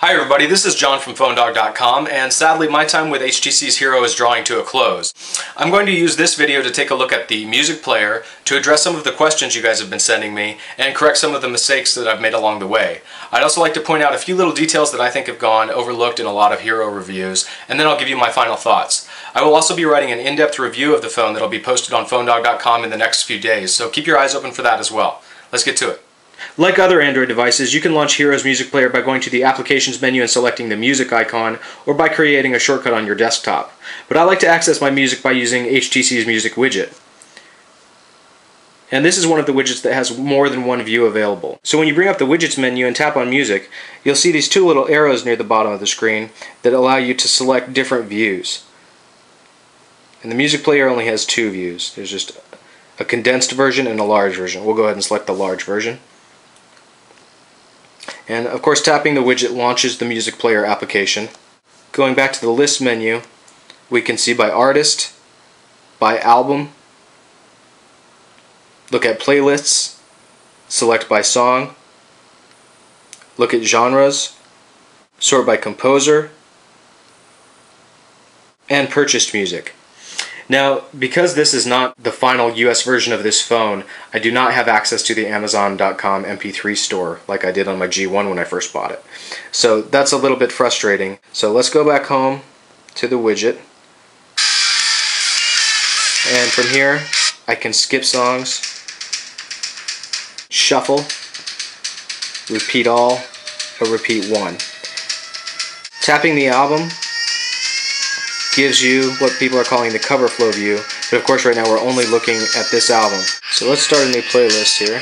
Hi everybody, this is John from PhoneDog.com, and sadly my time with HTC's Hero is drawing to a close. I'm going to use this video to take a look at the music player to address some of the questions you guys have been sending me and correct some of the mistakes that I've made along the way. I'd also like to point out a few little details that I think have gone overlooked in a lot of Hero reviews, and then I'll give you my final thoughts. I will also be writing an in-depth review of the phone that'll be posted on PhoneDog.com in the next few days, so keep your eyes open for that as well. Let's get to it. Like other Android devices, you can launch Hero's music player by going to the Applications menu and selecting the music icon, or by creating a shortcut on your desktop. But I like to access my music by using HTC's music widget. And this is one of the widgets that has more than one view available. So when you bring up the widgets menu and tap on music, you'll see these two little arrows near the bottom of the screen that allow you to select different views. And the music player only has two views. There's just a condensed version and a large version. We'll go ahead and select the large version. And of course, tapping the widget launches the music player application. Going back to the list menu, we can see by artist, by album, look at playlists, select by song, look at genres, sort by composer, and purchased music. Now, because this is not the final US version of this phone, I do not have access to the Amazon.com MP3 store like I did on my G1 when I first bought it. So that's a little bit frustrating. So let's go back home to the widget. And from here, I can skip songs, shuffle, repeat all, or repeat one. Tapping the album gives you what people are calling the cover flow view, but of course right now we're only looking at this album. So let's start a new playlist here.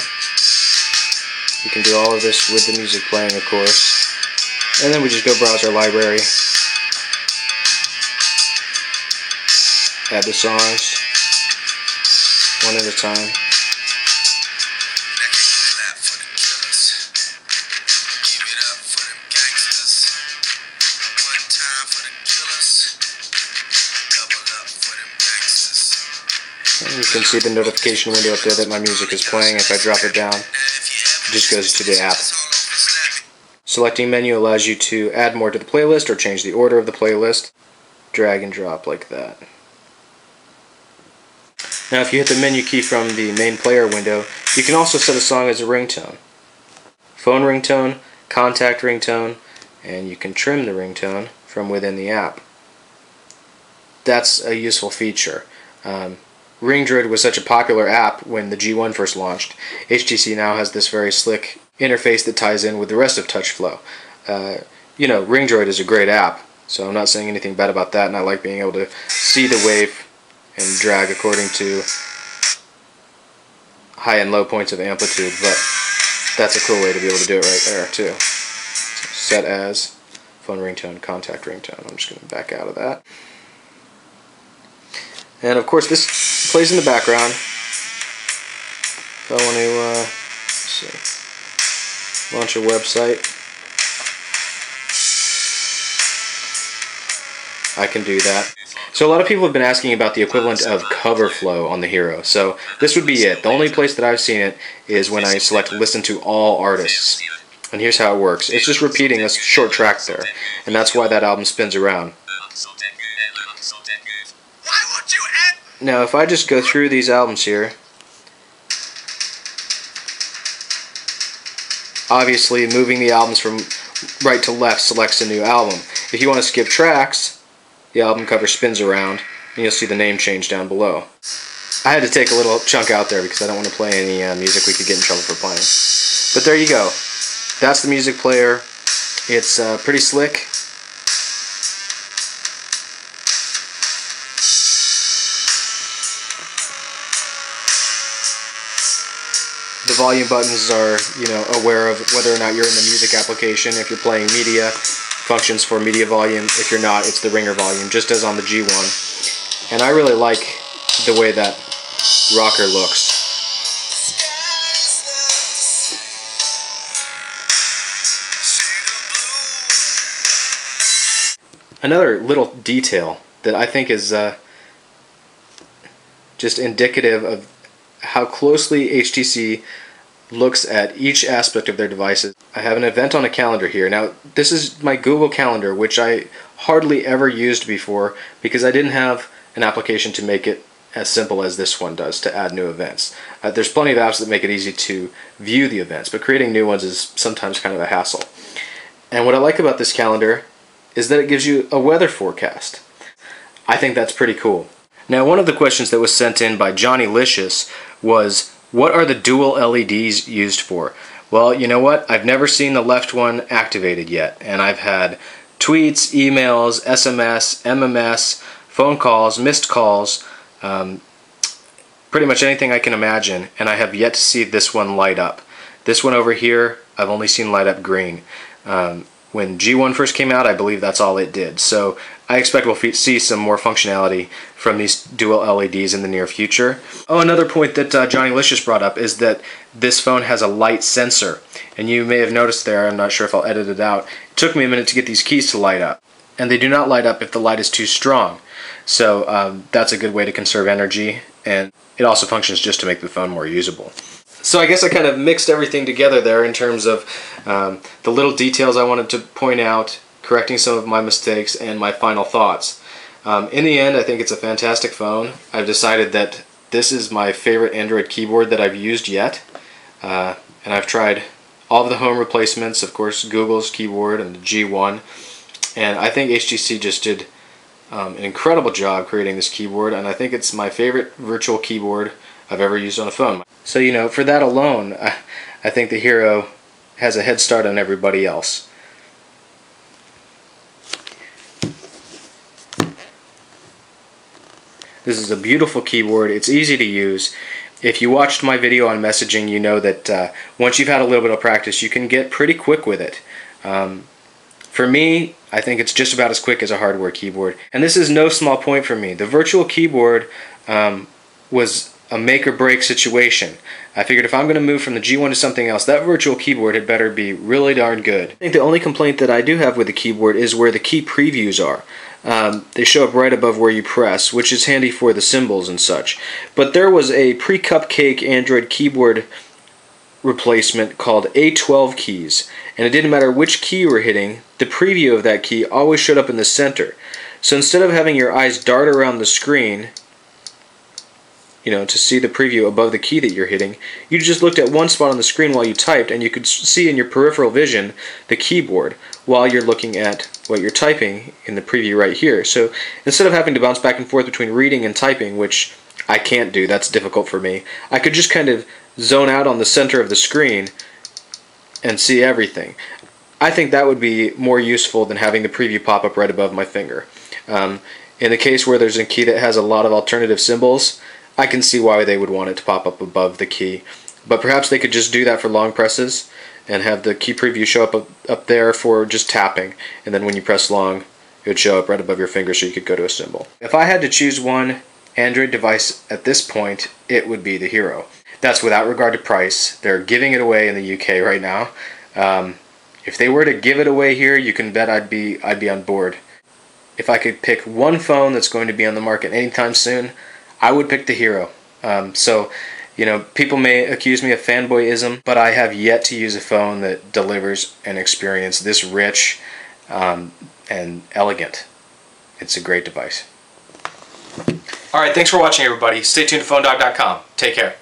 You can do all of this with the music playing, of course. And then we just go browse our library, add the songs, one at a time. And you can see the notification window up there that my music is playing. If I drop it down, it just goes to the app. Selecting menu allows you to add more to the playlist or change the order of the playlist. Drag and drop like that. Now if you hit the menu key from the main player window, you can also set a song as a ringtone. Phone ringtone, contact ringtone, and you can trim the ringtone from within the app. That's a useful feature. Ringdroid was such a popular app when the G1 first launched. HTC now has this very slick interface that ties in with the rest of TouchFlow. You know, Ringdroid is a great app, so I'm not saying anything bad about that, and I like being able to see the wave and drag according to high and low points of amplitude, but that's a cool way to be able to do it right there, too. So set as phone ringtone, contact ringtone. I'm just going to back out of that. And of course this plays in the background. If I want to launch a website, I can do that. So a lot of people have been asking about the equivalent of cover flow on the Hero. So this would be it. The only place that I've seen it is when I select listen to all artists. And here's how it works. It's just repeating a short track there. And that's why that album spins around. Now if I just go through these albums here, obviously moving the albums from right to left selects a new album. If you want to skip tracks, the album cover spins around and you'll see the name change down below. I had to take a little chunk out there because I don't want to play any music we could get in trouble for playing. But there you go. That's the music player. It's pretty slick. The volume buttons are, you know, aware of whether or not you're in the music application. If you're playing media, functions for media volume. If you're not, it's the ringer volume, just as on the G1. And I really like the way that rocker looks. Another little detail that I think is just indicative of how closely HTC looks at each aspect of their devices. I have an event on a calendar here. Now, this is my Google Calendar, which I hardly ever used before because I didn't have an application to make it as simple as this one does to add new events. There's plenty of apps that make it easy to view the events, but creating new ones is sometimes kind of a hassle. And what I like about this calendar is that it gives you a weather forecast. I think that's pretty cool. Now, one of the questions that was sent in by Johnny Licious was, what are the dual LEDs used for? Well, you know what? I've never seen the left one activated yet, and I've had tweets, emails, SMS, MMS, phone calls, missed calls, pretty much anything I can imagine, and I have yet to see this one light up. This one over here, I've only seen light up green. When G1 first came out, I believe that's all it did. So I expect we'll see some more functionality from these dual LEDs in the near future. Oh, another point that Johnny Licious brought up is that this phone has a light sensor. And you may have noticed there, I'm not sure if I'll edit it out, it took me a minute to get these keys to light up. And they do not light up if the light is too strong. So that's a good way to conserve energy, and it also functions just to make the phone more usable. So I guess I kind of mixed everything together there in terms of the little details I wanted to point out, correcting some of my mistakes, and my final thoughts. In the end, I think it's a fantastic phone. I've decided that this is my favorite Android keyboard that I've used yet, and I've tried all of the home replacements, of course Google's keyboard and the G1, and I think HTC just did an incredible job creating this keyboard, and I think it's my favorite virtual keyboard I've ever used on a phone. So, you know, for that alone, I think the Hero has a head start on everybody else. This is a beautiful keyboard. It's easy to use. If you watched my video on messaging, you know that once you've had a little bit of practice, you can get pretty quick with it. For me, I think it's just about as quick as a hardware keyboard. And this is no small point for me. The virtual keyboard was a make or break situation. I figured if I'm going to move from the G1 to something else, that virtual keyboard had better be really darn good. I think the only complaint that I do have with the keyboard is where the key previews are. They show up right above where you press, which is handy for the symbols and such. But there was a pre-cupcake Android keyboard replacement called A12 keys, and it didn't matter which key you were hitting, the preview of that key always showed up in the center. So instead of having your eyes dart around the screen, you know, to see the preview above the key that you're hitting, you just looked at one spot on the screen while you typed, and you could see in your peripheral vision the keyboard while you're looking at what you're typing in the preview right here. So instead of having to bounce back and forth between reading and typing, which I can't do, that's difficult for me, I could just kind of zone out on the center of the screen and see everything. I think that would be more useful than having the preview pop up right above my finger. In the case where there's a key that has a lot of alternative symbols, I can see why they would want it to pop up above the key. But perhaps they could just do that for long presses and have the key preview show up there for just tapping, and then when you press long, it would show up right above your finger so you could go to a symbol. If I had to choose one Android device at this point, it would be the Hero. That's without regard to price. They're giving it away in the UK right now. If they were to give it away here, you can bet I'd be on board. If I could pick one phone that's going to be on the market anytime soon, I would pick the Hero. So, you know, people may accuse me of fanboyism, but I have yet to use a phone that delivers an experience this rich and elegant. It's a great device. Alright, thanks for watching, everybody. Stay tuned to PhoneDog.com. Take care.